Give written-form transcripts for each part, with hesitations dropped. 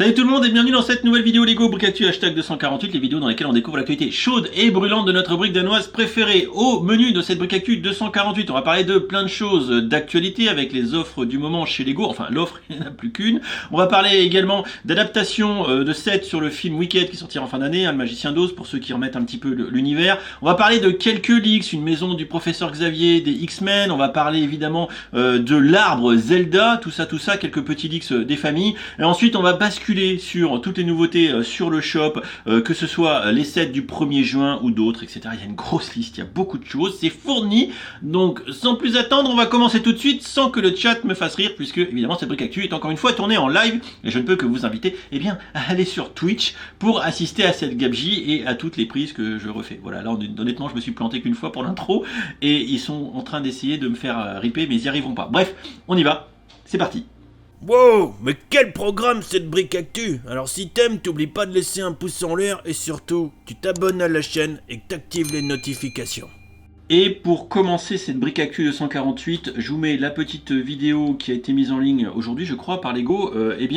Salut tout le monde et bienvenue dans cette nouvelle vidéo Lego Brick Actu hashtag 248, les vidéos dans lesquelles on découvre l'actualité chaude et brûlante de notre brique danoise préférée. Au menu de cette Brick Actu 248, on va parler de plein de choses d'actualité avec les offres du moment chez Lego, enfin l'offre il n'y en a plus qu'une. On va parler également d'adaptation de sets sur le film Wicked qui sortira en fin d'année, Le Magicien d'Oz pour ceux qui remettent un petit peu l'univers. On va parler de quelques leaks, une maison du professeur Xavier, des X-Men, on va parler évidemment de l'arbre Zelda, tout ça, quelques petits leaks des familles. Et ensuite on va basculer sur toutes les nouveautés sur le shop, que ce soit les sets du 1er juin ou d'autres, etc. Il y a une grosse liste, il y a beaucoup de choses, c'est fourni. Donc sans plus attendre, on va commencer tout de suite sans que le chat me fasse rire, puisque évidemment cette brique actu est encore une fois tournée en live, et je ne peux que vous inviter à aller sur Twitch pour assister à cette gabegie et à toutes les prises que je refais. Voilà, là honnêtement je me suis planté qu'une fois pour l'intro, et ils sont en train d'essayer de me faire ripper, mais ils n'y arriveront pas. Bref, on y va, c'est parti. Wow, mais quel programme cette brique actu! Alors si t'aimes, t'oublies pas de laisser un pouce en l'air et surtout, tu t'abonnes à la chaîne et que t'actives les notifications. Et pour commencer cette brique actu 248, je vous mets la petite vidéo qui a été mise en ligne aujourd'hui, je crois, par Lego.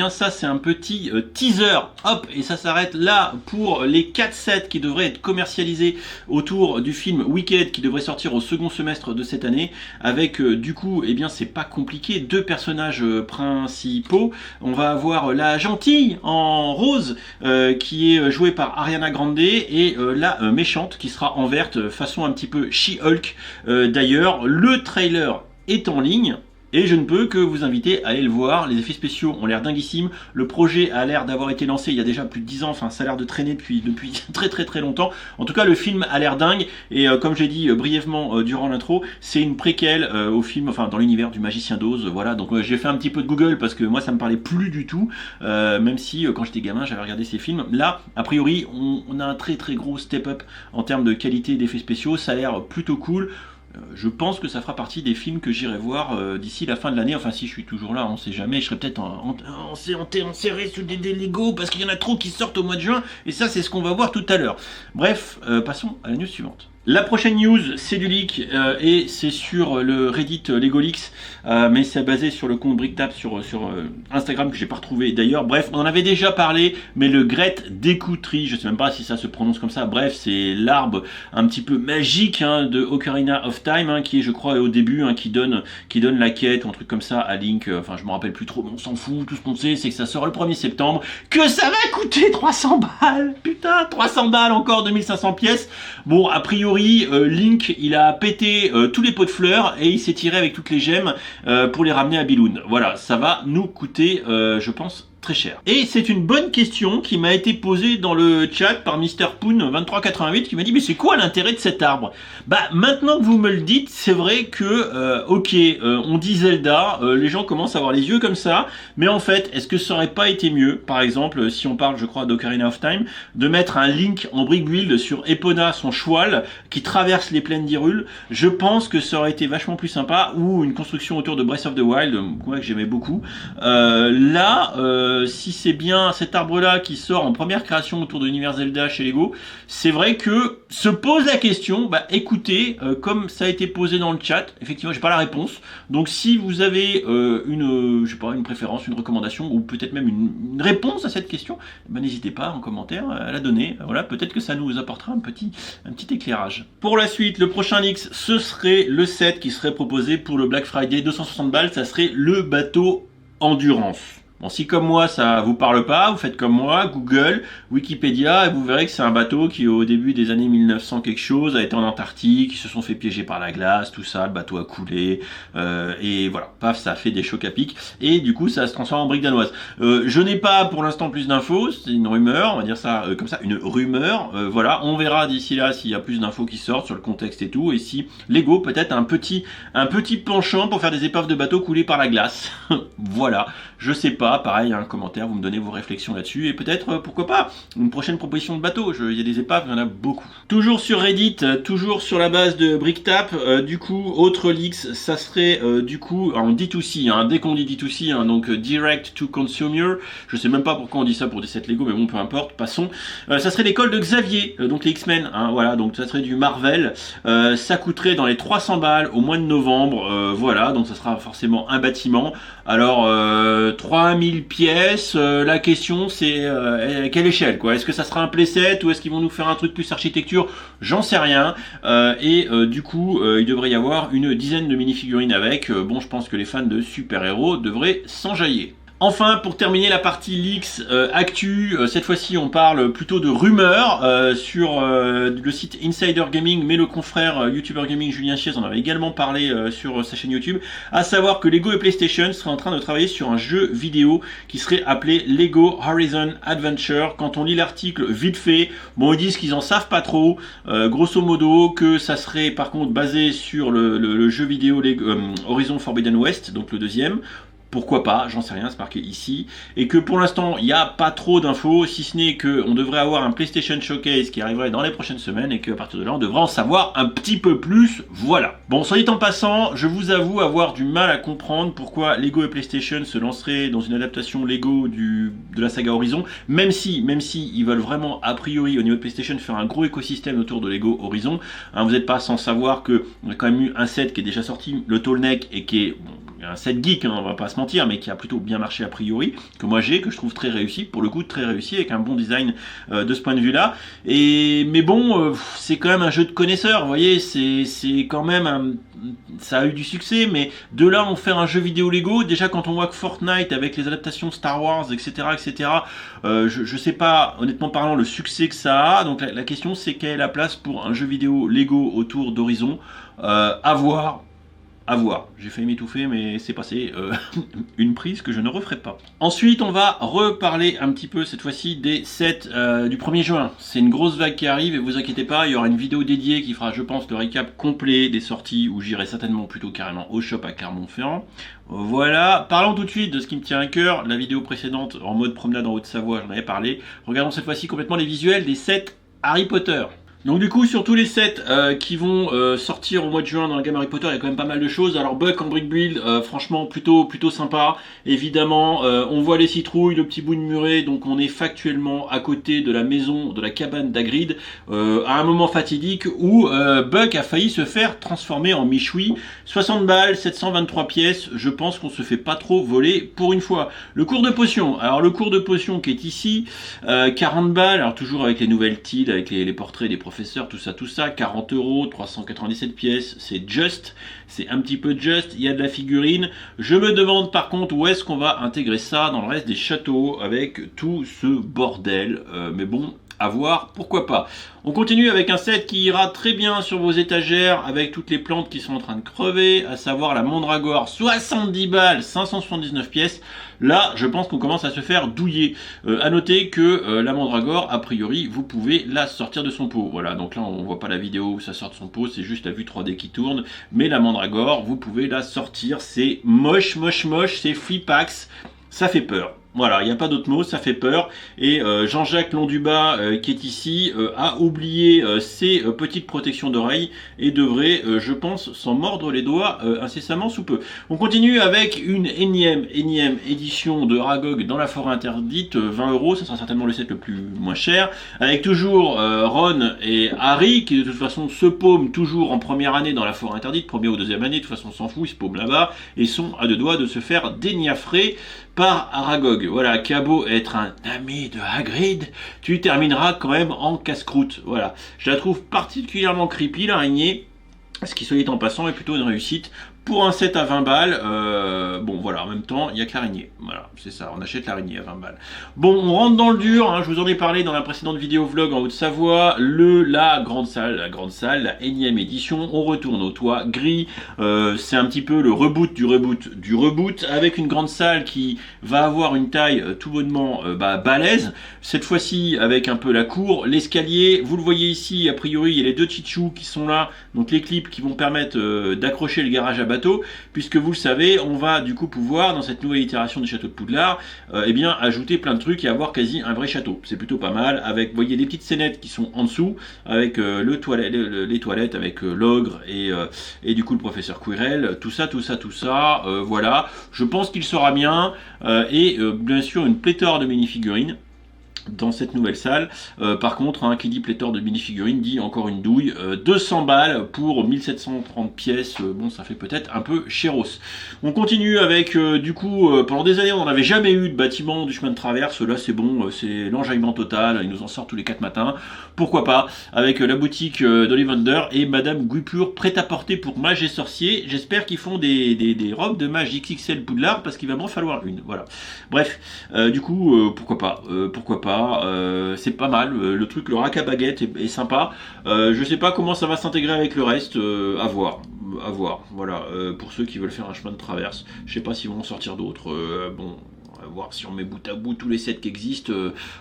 Ça, c'est un petit teaser. Hop, et ça s'arrête là pour les 4 sets qui devraient être commercialisés autour du film Wicked qui devrait sortir au second semestre de cette année. Avec, c'est pas compliqué, 2 personnages principaux. On va avoir la gentille en rose qui est jouée par Ariana Grande et la méchante qui sera en verte façon un petit peu She-Hulk. D'ailleurs, le trailer est en ligne et je ne peux que vous inviter à aller le voir. Les effets spéciaux ont l'air dinguissimes. Le projet a l'air d'avoir été lancé il y a déjà plus de 10 ans. Enfin, ça a l'air de traîner depuis très longtemps. En tout cas, le film a l'air dingue. Et comme j'ai dit brièvement durant l'intro, c'est une préquelle au film, enfin dans l'univers du Magicien d'Oz. Voilà, donc j'ai fait un petit peu de Google parce que moi ça me parlait plus du tout. Même si quand j'étais gamin, j'avais regardé ces films. Là, a priori, on a un très gros step-up en termes de qualité d'effets spéciaux. Ça a l'air plutôt cool. Je pense que ça fera partie des films que j'irai voir d'ici la fin de l'année. Enfin, si je suis toujours là, on sait jamais. Je serai peut-être enserré sous des Lego parce qu'il y en a trop qui sortent au mois de juin. Et ça, c'est ce qu'on va voir tout à l'heure. Bref, passons à la news suivante. La prochaine news, c'est du leak et c'est sur le Reddit LegoLeaks, mais c'est basé sur le compte BrickTap sur Instagram que j'ai pas retrouvé d'ailleurs. Bref, on en avait déjà parlé, mais le Gret Découtry, je sais même pas si ça se prononce comme ça. Bref, c'est l'arbre un petit peu magique de Ocarina of Time, qui est, je crois, au début, qui donne la quête ou un truc comme ça à Link. Enfin, je me rappelle plus trop, mais on s'en fout. Tout ce qu'on sait, c'est que ça sort le 1er septembre, que ça va coûter 300 balles. Putain, 300 balles encore, 2500 pièces. Bon, a priori, Link, il a pété tous les pots de fleurs et il s'est tiré avec toutes les gemmes pour les ramener à Biloun. Voilà, ça va nous coûter, je pense, très cher. Et c'est une bonne question qui m'a été posée dans le chat par MrPoon2388 qui m'a dit mais c'est quoi l'intérêt de cet arbre? Bah maintenant que vous me le dites, c'est vrai que on dit Zelda, les gens commencent à avoir les yeux comme ça, mais en fait, est-ce que ça aurait pas été mieux, par exemple, si on parle je crois d'Ocarina of Time, de mettre un Link en brick build sur Epona, son cheval, qui traverse les plaines d'Hyrule? Je pense que ça aurait été vachement plus sympa, ou une construction autour de Breath of the Wild, que j'aimais beaucoup. Si c'est bien cet arbre-là qui sort en première création autour de l'univers Zelda chez Lego, c'est vrai que se pose la question, écoutez, comme ça a été posé dans le chat, effectivement j'ai pas la réponse, donc si vous avez une préférence, une recommandation, ou peut-être même une réponse à cette question, n'hésitez pas en commentaire à la donner. Voilà, peut-être que ça nous apportera un petit éclairage. Pour la suite, le prochain leak, ce serait le set qui serait proposé pour le Black Friday, 260 balles, ça serait le bateau Endurance. Bon, si comme moi ça vous parle pas, vous faites comme moi, Google, Wikipédia, et vous verrez que c'est un bateau qui au début des années 1900 quelque chose a été en Antarctique, ils se sont fait piéger par la glace, tout ça, le bateau a coulé, et voilà, paf, ça a fait des chocs à pic, et du coup ça se transforme en brique danoise. Je n'ai pas pour l'instant plus d'infos, c'est une rumeur, on va dire ça comme ça, une rumeur, voilà, on verra d'ici là s'il y a plus d'infos qui sortent sur le contexte et tout, et si Lego peut-être un petit penchant pour faire des épaves de bateaux coulés par la glace. Voilà, je sais pas. Pareil, un commentaire, vous me donnez vos réflexions là-dessus, et peut-être, pourquoi pas, une prochaine proposition de bateau. Il y a des épaves, il y en a beaucoup. Toujours sur Reddit, toujours sur la base de BrickTap, autre leaks, ça serait en D2C, dès qu'on dit D2C, donc Direct to Consumer, je sais même pas pourquoi on dit ça pour des sets Lego, mais bon, peu importe, passons. Ça serait l'école de Xavier, donc les X-Men, voilà, donc ça serait du Marvel, ça coûterait dans les 300 balles au mois de novembre, voilà, donc ça sera forcément un bâtiment. Alors, 3000 pièces, la question c'est à quelle échelle quoi? Est-ce que ça sera un playset ou est-ce qu'ils vont nous faire un truc plus architecture? J'en sais rien. Du coup, il devrait y avoir une dizaine de minifigurines avec. Bon, je pense que les fans de super-héros devraient s'enjailler. Enfin, pour terminer la partie leaks actu, cette fois-ci on parle plutôt de rumeurs sur le site Insider Gaming, mais le confrère YouTuber Gaming Julien Chiez en avait également parlé sur sa chaîne YouTube, à savoir que Lego et PlayStation seraient en train de travailler sur un jeu vidéo qui serait appelé Lego Horizon Adventure. Quand on lit l'article vite fait, bon ils disent qu'ils en savent pas trop, grosso modo que ça serait par contre basé sur le jeu vidéo Horizon Forbidden West, donc le deuxième. Pourquoi pas, j'en sais rien, c'est marqué ici. Et que pour l'instant, il n'y a pas trop d'infos, si ce n'est qu'on devrait avoir un PlayStation Showcase qui arriverait dans les prochaines semaines et qu'à partir de là, on devrait en savoir un petit peu plus. Voilà. Bon, soit dit en passant, je vous avoue avoir du mal à comprendre pourquoi Lego et PlayStation se lanceraient dans une adaptation Lego de la saga Horizon, même si ils veulent vraiment, a priori, au niveau de PlayStation, faire un gros écosystème autour de Lego Horizon. Hein, vous n'êtes pas sans savoir qu'on a quand même eu un set qui est déjà sorti, le Tall Neck, et qui est... un set geek, hein, on va pas se mentir, mais qui a plutôt bien marché a priori, que moi j'ai, que je trouve très réussi, pour le coup très réussi, avec un bon design de ce point de vue-là. Mais bon, c'est quand même un jeu de connaisseurs, vous voyez, c'est quand même ça a eu du succès, mais de là on fait un jeu vidéo Lego, déjà quand on voit que Fortnite, avec les adaptations Star Wars, etc., je sais pas, honnêtement parlant, le succès que ça a, donc la question c'est quelle est la place pour un jeu vidéo Lego autour d'Horizon, à voir. À voir, j'ai failli m'étouffer mais c'est passé, une prise que je ne referai pas. Ensuite on va reparler un petit peu cette fois-ci des sets du 1er juin. C'est une grosse vague qui arrive et vous inquiétez pas, il y aura une vidéo dédiée qui fera je pense le récap complet des sorties où j'irai certainement plutôt carrément au shop à Clermont-Ferrand. Voilà, parlons tout de suite de ce qui me tient à cœur. La vidéo précédente en mode promenade en Haute-Savoie, j'en avais parlé. Regardons cette fois-ci complètement les visuels des sets Harry Potter. Donc du coup sur tous les sets qui vont sortir au mois de juin dans la gamme Harry Potter, il y a quand même pas mal de choses. Alors Buck en brick build, franchement plutôt sympa. Évidemment on voit les citrouilles, le petit bout de muret, donc on est factuellement à côté de la maison, de la cabane d'Hagrid, à un moment fatidique où Buck a failli se faire transformer en Michoui. 60 balles, 723 pièces, je pense qu'on se fait pas trop voler pour une fois. Le cours de potion, alors le cours de potion qui est ici, 40 balles, alors toujours avec les nouvelles tildes, avec les portraits des professeurs, tout ça, 40 €, 397 pièces, c'est juste, c'est un petit peu juste, il y a de la figurine. Je me demande par contre où est-ce qu'on va intégrer ça dans le reste des châteaux avec tout ce bordel, mais bon, à voir, pourquoi pas. On continue avec un set qui ira très bien sur vos étagères avec toutes les plantes qui sont en train de crever, à savoir la mandragore, 70 balles, 579 pièces. Là, je pense qu'on commence à se faire douiller. À noter que la mandragore, a priori, vous pouvez la sortir de son pot. Voilà, donc là, on voit pas la vidéo où ça sort de son pot, c'est juste la vue 3D qui tourne. Mais la mandragore, vous pouvez la sortir. C'est moche, c'est flipax. Ça fait peur. Voilà, il n'y a pas d'autre mot, ça fait peur. Et Jean-Jacques Londubat, qui est ici, a oublié ses petites protections d'oreilles et devrait, je pense, s'en mordre les doigts incessamment sous peu. On continue avec une énième édition de Aragog dans la forêt interdite, 20 €, ça sera certainement le set le moins cher, avec toujours Ron et Harry, qui de toute façon se paument toujours en première année dans la forêt interdite, première ou deuxième année, de toute façon on s'en fout, ils se paument là-bas, et sont à deux doigts de se faire déniafrer par Aragog. Voilà, qui a beau être un ami de Hagrid, tu termineras quand même en casse-croûte. Voilà, je la trouve particulièrement creepy l'araignée, ce qui soit dit en passant est plutôt une réussite. Pour un set à 20 balles, bon voilà, en même temps, il n'y a que l'araignée. Voilà, c'est ça, on achète l'araignée à 20 balles. Bon, on rentre dans le dur, hein, je vous en ai parlé dans la précédente vidéo vlog en Haute-Savoie, la grande salle, la énième édition, on retourne au toit gris, c'est un petit peu le reboot du reboot, avec une grande salle qui va avoir une taille tout bonnement balèze, cette fois-ci avec un peu la cour, l'escalier, vous le voyez ici, a priori, il y a les deux tchitchous qui sont là, donc les clips qui vont permettre d'accrocher le garage à bateau, puisque vous le savez, on va du coup pouvoir, dans cette nouvelle itération du château de Poudlard, eh bien, ajouter plein de trucs et avoir quasi un vrai château. C'est plutôt pas mal, avec, vous voyez, des petites scénettes qui sont en dessous, avec les toilettes, avec l'ogre et du coup le professeur Quirrell, tout ça, voilà. Je pense qu'il sera bien, et bien sûr une pléthore de mini-figurines. dans cette nouvelle salle. Par contre, qui dit pléthore de mini-figurines dit encore une douille. 200 balles pour 1730 pièces. Bon, ça fait peut-être un peu chéros. On continue avec, du coup, pendant des années, on n'avait jamais eu de bâtiment du chemin de traverse. Là, c'est bon, c'est l'enjaillement total. Ils nous en sortent tous les 4 matins. Pourquoi pas, avec la boutique d'Ollivander et Madame Guipure, prêt-à-porter pour mages et sorciers. J'espère qu'ils font des robes de mage XXL Poudlard, parce qu'il va m'en falloir une. Voilà. Bref, du coup, pourquoi pas. C'est pas mal, le truc, le rack à baguette est sympa. Je sais pas comment ça va s'intégrer avec le reste, à voir. Voilà, pour ceux qui veulent faire un chemin de traverse, je sais pas s'ils vont en sortir d'autres. Bon, on va voir si on met bout à bout tous les sets qui existent,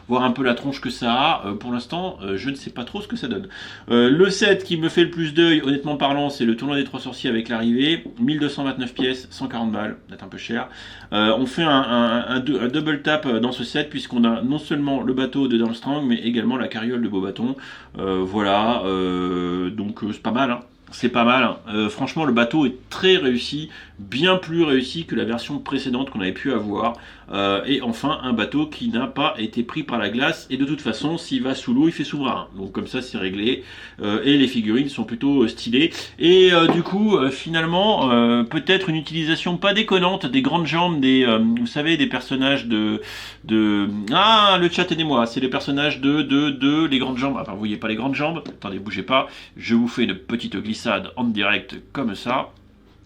voir un peu la tronche que ça a. Pour l'instant, je ne sais pas trop ce que ça donne. Le set qui me fait le plus d'œil, honnêtement parlant, c'est le tournoi des 3 sorciers avec l'arrivée. 1229 pièces, 140 balles, peut-être un peu cher. On fait un double tap dans ce set, puisqu'on a non seulement le bateau de Darmstrong, mais également la carriole de Beaubaton. Voilà, donc c'est pas mal, hein. C'est pas mal. Franchement, le bateau est très réussi, bien plus réussi que la version précédente qu'on avait pu avoir. Et enfin, un bateau qui n'a pas été pris par la glace. Et de toute façon, s'il va sous l'eau, il fait sous-marin. Donc comme ça, c'est réglé. Et les figurines sont plutôt stylées. Et du coup, finalement, peut-être une utilisation pas déconnante des grandes jambes, vous savez, des personnages Ah, le chat, aidez-moi. C'est les personnages de les grandes jambes. Enfin, vous voyez pas les grandes jambes. Attendez, bougez pas. Je vous fais une petite glissade en direct comme ça.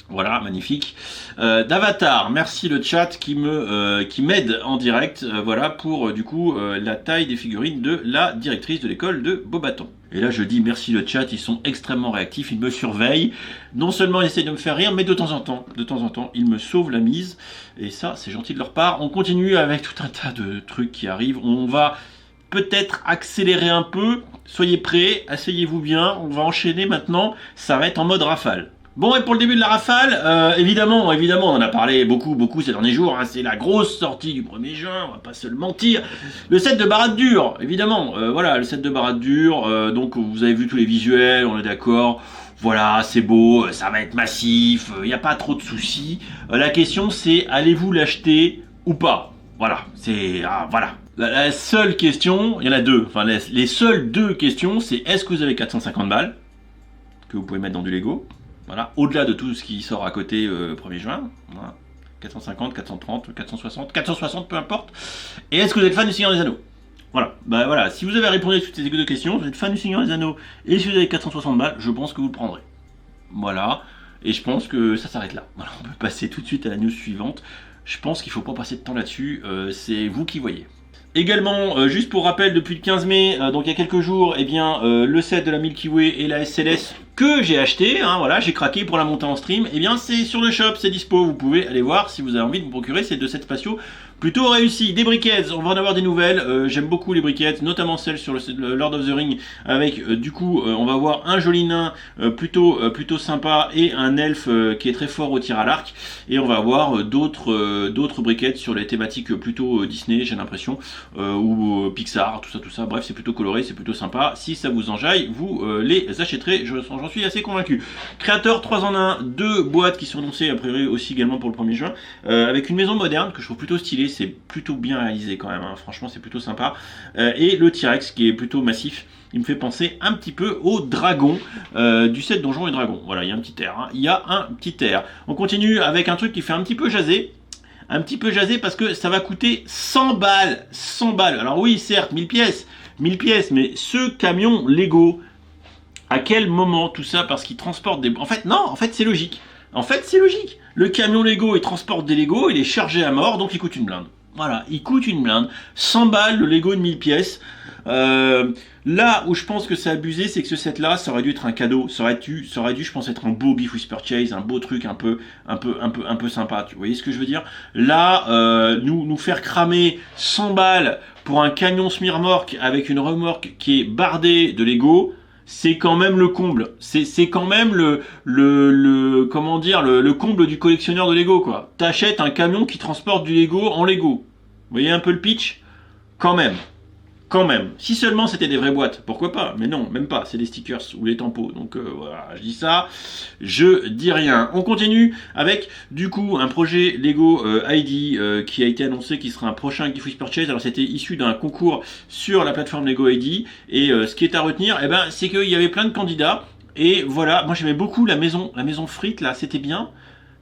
Voilà, magnifique. D'Avatar, merci le chat qui m'aide en direct. Voilà pour du coup la taille des figurines de la directrice de l'école de Beaubaton. Et là je dis merci le chat, ils sont extrêmement réactifs, ils me surveillent. Non seulement ils essayent de me faire rire, mais de temps en temps, ils me sauvent la mise. Et ça, c'est gentil de leur part. On continue avec tout un tas de trucs qui arrivent. On va peut-être accélérer un peu. Soyez prêts, asseyez-vous bien. On va enchaîner maintenant. Ça va être en mode rafale. Bon, et pour le début de la rafale, évidemment, on en a parlé beaucoup ces derniers jours, hein, c'est la grosse sortie du 1er juin, on va pas se le mentir. Le set de Barad Dur, évidemment, voilà, le set de Barad Dur, donc vous avez vu tous les visuels, on est d'accord, voilà, c'est beau, ça va être massif, il n'y a pas trop de soucis. La question c'est, allez-vous l'acheter ou pas? Voilà, voilà. La seule question, il y en a deux, enfin les seules deux questions, c'est est-ce que vous avez 450 balles, que vous pouvez mettre dans du Lego? Voilà, au-delà de tout ce qui sort à côté 1er juin, voilà. 450, 430, 460, peu importe. Et est-ce que vous êtes fan du Seigneur des Anneaux? Voilà, bah voilà, si vous avez répondu à toutes ces deux questions, vous êtes fan du Seigneur des Anneaux, et si vous avez 460 balles, je pense que vous le prendrez. Voilà, et je pense que ça s'arrête là. Voilà, on peut passer tout de suite à la news suivante. Je pense qu'il ne faut pas passer de temps là-dessus, c'est vous qui voyez. Également, juste pour rappel, depuis le 15 mai, donc il y a quelques jours, eh bien, le set de la Milky Way et la SLS que j'ai acheté, hein, voilà, j'ai craqué pour la monter en stream, eh bien c'est sur le shop, c'est dispo, vous pouvez aller voir si vous avez envie de vous procurer ces deux sets spatiaux plutôt réussis. Des briquettes, on va en avoir des nouvelles, j'aime beaucoup les briquettes, notamment celles sur le Lord of the Ring, avec du coup, on va voir un joli nain plutôt sympa et un elfe qui est très fort au tir à l'arc, et on va avoir d'autres briquettes sur les thématiques plutôt Disney, j'ai l'impression, ou Pixar, tout ça, bref, c'est plutôt coloré, c'est plutôt sympa. Si ça vous enjaille, vous les achèterez, j'en suis assez convaincu. Créateur 3 en 1, 2 boîtes qui sont annoncées a priori aussi également pour le 1er juin, avec une maison moderne que je trouve plutôt stylée, c'est plutôt bien réalisé quand même, hein. Franchement c'est plutôt sympa, et le T-Rex qui est plutôt massif. Il me fait penser un petit peu au dragon du set Donjons et Dragons. Voilà, il y a un petit air, hein. Il y a un petit air. On continue avec un truc qui fait un petit peu jaser. Un petit peu jasé parce que ça va coûter 100 balles. 100 balles. Alors oui, certes, 1000 pièces, mais ce camion Lego, à quel moment tout ça? Parce qu'il transporte des... En fait, c'est logique. Le camion Lego, il transporte des Lego, il est chargé à mort, donc il coûte une blinde. Voilà, il coûte une blinde. 100 balles, le Lego de 1000 pièces. Là où je pense que c'est abusé, c'est que ce set-là, ça aurait dû être un cadeau. Ça aurait dû, je pense, être un beau Beef Whisper Chase, un beau truc un peu sympa. Vous voyez ce que je veux dire? Là, nous faire cramer 100 balles pour un camion Smirmorque avec une remorque qui est bardée de Lego, c'est quand même le comble. C'est quand même comment dire, le comble du collectionneur de Lego, quoi. T'achètes un camion qui transporte du Lego en Lego. Vous voyez un peu le pitch? Quand même. Quand même. Si seulement c'était des vraies boîtes, pourquoi pas? Mais non, même pas. C'est des stickers ou des tampons. Donc voilà, je dis ça, je dis rien. On continue avec du coup un projet Lego ID qui a été annoncé, qui sera un prochain Gift with Purchase. Alors c'était issu d'un concours sur la plateforme Lego ID. Et ce qui est à retenir, eh ben, c'est qu'il y avait plein de candidats. Et voilà, moi j'aimais beaucoup la maison frite là, c'était bien.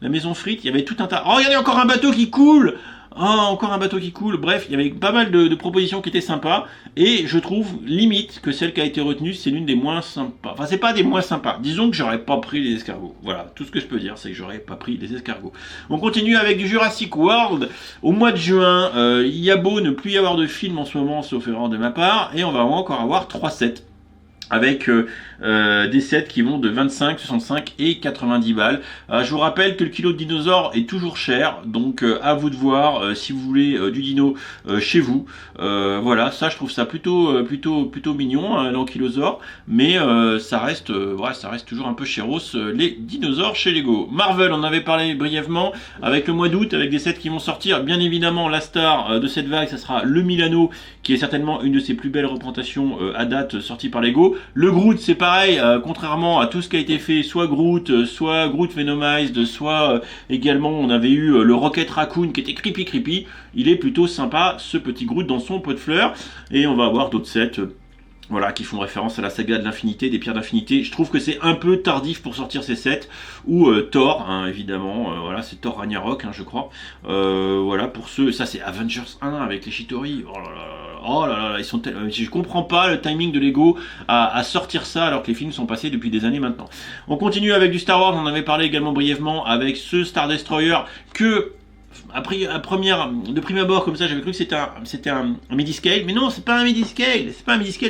La maison frite, il y avait tout un tas. Oh, regardez encore un bateau qui coule! Oh, encore un bateau qui coule. Bref, il y avait pas mal de propositions qui étaient sympas. Et je trouve limite que celle qui a été retenue, c'est l'une des moins sympas. Enfin, c'est pas des moins sympas. Disons que j'aurais pas pris les escargots. Voilà, tout ce que je peux dire, c'est que j'aurais pas pris les escargots. On continue avec du Jurassic World. Au mois de juin, il y a beau ne plus y avoir de film en ce moment, sauf erreur de ma part. Et on va encore avoir 3 sets. Avec des sets qui vont de 25, 65 et 90 balles. Je vous rappelle que le kilo de dinosaure est toujours cher, donc à vous de voir si vous voulez du dino chez vous. Voilà, ça je trouve ça plutôt mignon, hein, l'ankylosaure, mais ça reste toujours un peu chéros les dinosaures chez Lego. Marvel, on en avait parlé brièvement avec le mois d'août, avec des sets qui vont sortir. Bien évidemment, la star de cette vague, ça sera le Milano, qui est certainement une de ses plus belles représentations à date sortie par Lego. Le Groot, c'est pareil, contrairement à tout ce qui a été fait, soit Groot Venomized, soit également on avait eu le Rocket Raccoon qui était creepy. Il est plutôt sympa ce petit Groot dans son pot de fleurs. Et on va avoir d'autres sets. Voilà, qui font référence à la saga de l'infinité, des pierres d'infinité. Je trouve que c'est un peu tardif pour sortir ces sets. Ou Thor, hein, évidemment. Voilà, c'est Thor Ragnarok, hein, je crois. Voilà, pour ceux... Ça, c'est Avengers 1 avec les Chitori. Oh là là, ils sont tellement... Je comprends pas le timing de Lego à sortir ça alors que les films sont passés depuis des années maintenant. On continue avec du Star Wars. On en avait parlé également brièvement avec ce Star Destroyer que... de prime abord comme ça, j'avais cru que c'était un midi-scale, mais non, c'est pas un midi-scale,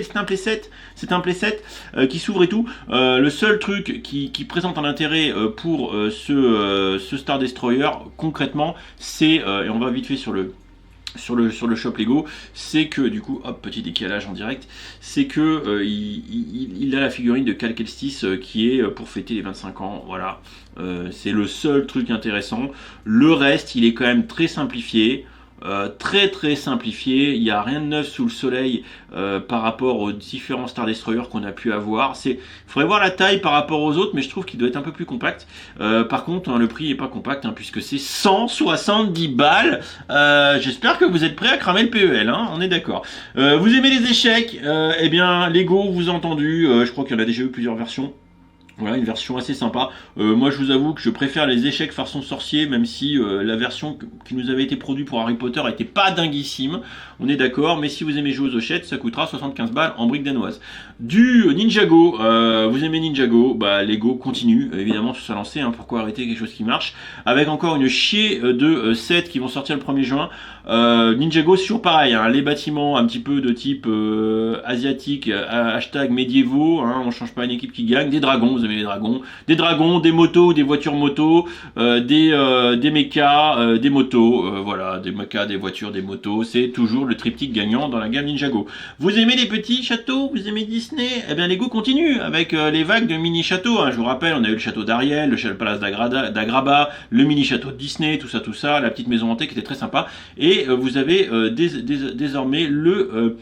c'est un playset, qui s'ouvre et tout. Le seul truc qui présente un intérêt pour ce Star Destroyer, concrètement, c'est, et on va vite fait sur le shop Lego, c'est que du coup, hop, petit décalage en direct, c'est que il a la figurine de Cal Kestis qui est pour fêter les 25 ans, voilà. C'est le seul truc intéressant. Le reste, il est quand même très simplifié. Très simplifié, il n'y a rien de neuf sous le soleil par rapport aux différents Star Destroyers qu'on a pu avoir. Il faudrait voir la taille par rapport aux autres, mais je trouve qu'il doit être un peu plus compact. Par contre, hein, le prix n'est pas compact, hein, puisque c'est 170 balles. J'espère que vous êtes prêts à cramer le PEL, hein, on est d'accord. Vous aimez les échecs? Eh bien, Lego, vous avez entendu, je crois qu'il y en a déjà eu plusieurs versions. Voilà, une version assez sympa. Moi, je vous avoue que je préfère les échecs façon sorcier, même si la version qui nous avait été produite pour Harry Potter était pas dinguissime. On est d'accord, mais si vous aimez jouer aux hochettes, ça coûtera 75 balles en briques danoises. Du Ninjago, vous aimez Ninjago, bah Lego continue, évidemment, sur sa lancée, hein, pourquoi arrêter quelque chose qui marche. Avec encore une chier de sets qui vont sortir le 1er juin. Ninjago, c'est toujours pareil, hein, les bâtiments un petit peu de type asiatique, hashtag médiévaux, hein, on change pas une équipe qui gagne, des dragons, vous aimez les dragons, des motos, des voitures motos, des mechas, des motos, voilà, des mechas, des voitures, des motos, c'est toujours le triptyque gagnant dans la gamme Ninjago. Vous aimez les petits châteaux, vous aimez Disney? Eh bien Lego continue avec les vagues de mini châteaux, hein. Je vous rappelle, on a eu le château d'Ariel, le palace d'Agraba, le mini château de Disney, tout ça, la petite maison hantée qui était très sympa, et vous avez désormais le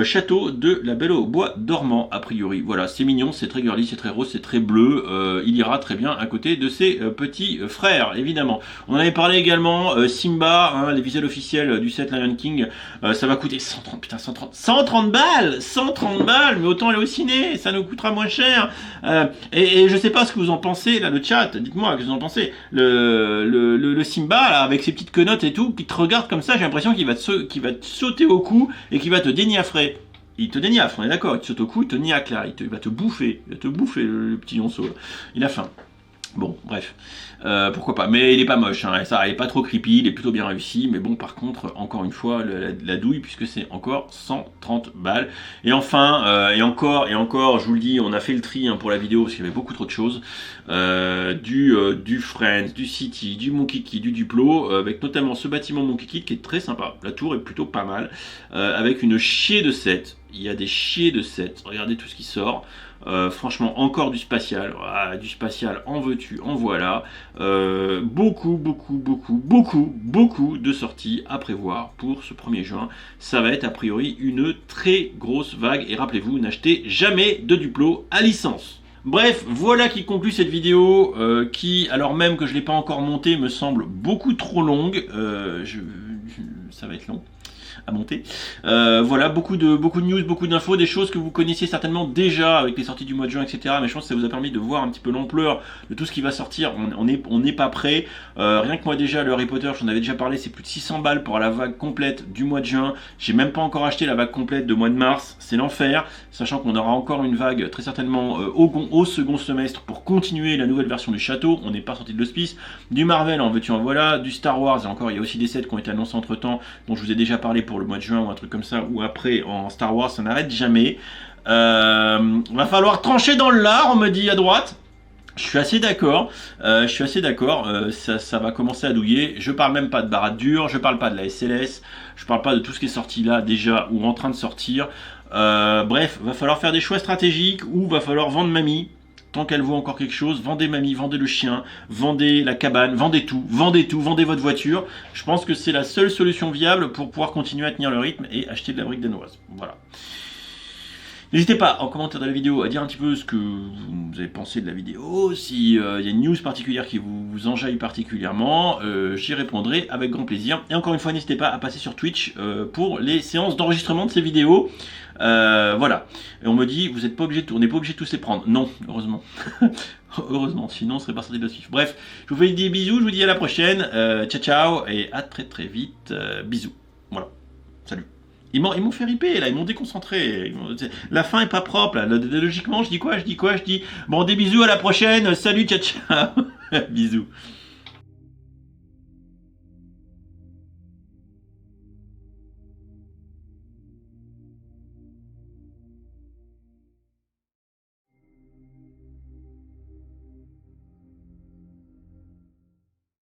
château de la Belle au bois dormant, a priori. Voilà, c'est mignon, c'est très girly, c'est très rose, c'est très bleu. Il ira très bien à côté de ses petits frères, évidemment. On en avait parlé également, Simba, hein, les visuels officiels du set Lion King. Ça va coûter 130 balles 130 balles, mais autant aller au ciné, ça nous coûtera moins cher. Et je sais pas ce que vous en pensez, là, le chat, dites-moi ce que vous en pensez. Le Simba, là, avec ses petites quenottes et tout, qui te regarde comme ça, j'ai l'impression qu'il va te sauter au cou et qu'il va te déniafrer. Il te déniafre, on est d'accord, il te saute au cou, il te niaque là, il va te bouffer, le petit lionceau. Il a faim. Bon, bref, pourquoi pas. Mais il est pas moche, hein, ça, il est pas trop creepy, il est plutôt bien réussi. Mais bon, par contre, encore une fois, la douille, puisque c'est encore 130 balles. Et enfin, et encore, je vous le dis, on a fait le tri, hein, pour la vidéo, parce qu'il y avait beaucoup trop de choses. Du Friends, du City, du Monkey Kid, du Duplo, avec notamment ce bâtiment Monkey Kid qui est très sympa. La tour est plutôt pas mal, avec une chier de 7. Il y a des chiers de sets. Regardez tout ce qui sort. Franchement, encore du spatial. Ah, du spatial, en veux-tu, en voilà. Beaucoup de sorties à prévoir pour ce 1er juin. Ça va être a priori une très grosse vague. Et rappelez-vous, n'achetez jamais de Duplo à licence. Bref, voilà qui conclut cette vidéo qui, alors même que je ne l'ai pas encore montée, me semble beaucoup trop longue. Ça va être long à monter. Voilà, beaucoup de news, beaucoup d'infos, des choses que vous connaissiez certainement déjà avec les sorties du mois de juin, etc. Mais je pense que ça vous a permis de voir un petit peu l'ampleur de tout ce qui va sortir. On n'est pas prêt. Rien que moi déjà, le Harry Potter, j'en avais déjà parlé, c'est plus de 600 balles pour la vague complète du mois de juin. J'ai même pas encore acheté la vague complète de mois de mars. C'est l'enfer, sachant qu'on aura encore une vague très certainement au second semestre pour continuer la nouvelle version du château. On n'est pas sorti de l'hospice. Du Marvel, en veux-tu en voilà. Du Star Wars, et encore, il y a aussi des sets qui ont été annoncés entre temps, dont je vous ai déjà parlé pour le mois de juin ou un truc comme ça, ou après en Star Wars, ça n'arrête jamais. Va falloir trancher dans le lard, on me dit à droite. Je suis assez d'accord, ça va commencer à douiller. Je parle même pas de Barad Dur, je parle pas de la SLS, je parle pas de tout ce qui est sorti là déjà ou en train de sortir. Bref, va falloir faire des choix stratégiques ou va falloir vendre mamie. Tant qu'elle vaut encore quelque chose, vendez mamie, vendez le chien, vendez la cabane, vendez tout, vendez votre voiture. Je pense que c'est la seule solution viable pour pouvoir continuer à tenir le rythme et acheter de la brique danoise. Voilà. N'hésitez pas en commentaire de la vidéo à dire un petit peu ce que vous avez pensé de la vidéo, s'il y a une news particulière qui vous enjaille particulièrement, j'y répondrai avec grand plaisir. Et encore une fois, n'hésitez pas à passer sur Twitch pour les séances d'enregistrement de ces vidéos. Voilà. Et on me dit, vous n'êtes pas obligé, on n'est pas obligé de tous les prendre. Non, heureusement. Heureusement, sinon on serait pas sorti de la suite. Bref, je vous fais des bisous, je vous dis à la prochaine. Ciao ciao et à très vite. Bisous. Voilà. Salut. Ils m'ont fait riper, là, ils m'ont déconcentré. La fin est pas propre, là. Logiquement, je dis quoi? Je dis bon, des bisous, à la prochaine. Salut, ciao ciao. Bisous.